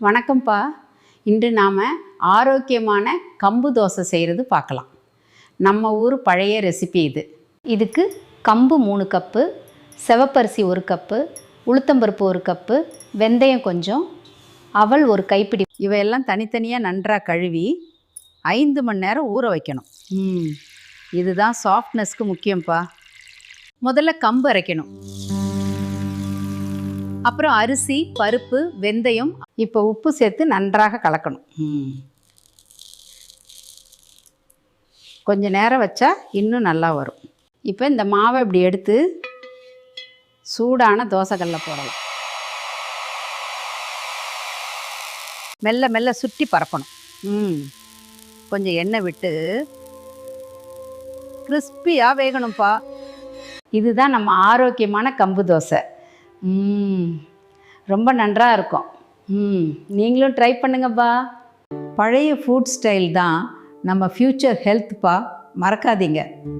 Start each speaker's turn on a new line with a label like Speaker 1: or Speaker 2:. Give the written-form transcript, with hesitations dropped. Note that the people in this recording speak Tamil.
Speaker 1: வணக்கம்ப்பா. இன்று நாம் ஆரோக்கியமான கம்பு தோசை செய்கிறது பார்க்கலாம். நம்ம ஊர் பழைய ரெசிபி இது.
Speaker 2: இதுக்கு கம்பு 3 கப்பு, சிவப்பரிசி 1 கப்பு, உளுத்தம்பருப்பு 1 கப்பு, வெந்தயம் கொஞ்சம், அவல் 1 கைப்பிடி.
Speaker 1: இவையெல்லாம் தனித்தனியாக நன்றாக கழுவி 5 மணி நேரம் ஊற வைக்கணும். இதுதான் சாஃப்ட்னஸ்க்கு முக்கியம்ப்பா. முதல்ல கம்பு அரைக்கணும். அப்புறம் அரிசி, பருப்பு, வெந்தயம், இப்போ உப்பு சேர்த்து நன்றாக கலக்கணும். கொஞ்சம் நேரம் வச்சா இன்னும் நல்லா வரும். இப்போ இந்த மாவை இப்படி எடுத்து சூடான தோசைக்கல்ல போடலாம். மெல்ல மெல்ல சுற்றி பரப்பணும். கொஞ்சம் எண்ணெய் விட்டு கிறிஸ்பியாக வேகணும்ப்பா. இதுதான் நம்ம ஆரோக்கியமான கம்பு தோசை. ரொம்ப நன்றாக இருக்கும். நீங்களும் ட்ரை பண்ணுங்கப்பா. பழைய ஃபுட் ஸ்டைல் தான் நம்ம ஃப்யூச்சர் ஹெல்த்ப்பா, மறக்காதீங்க.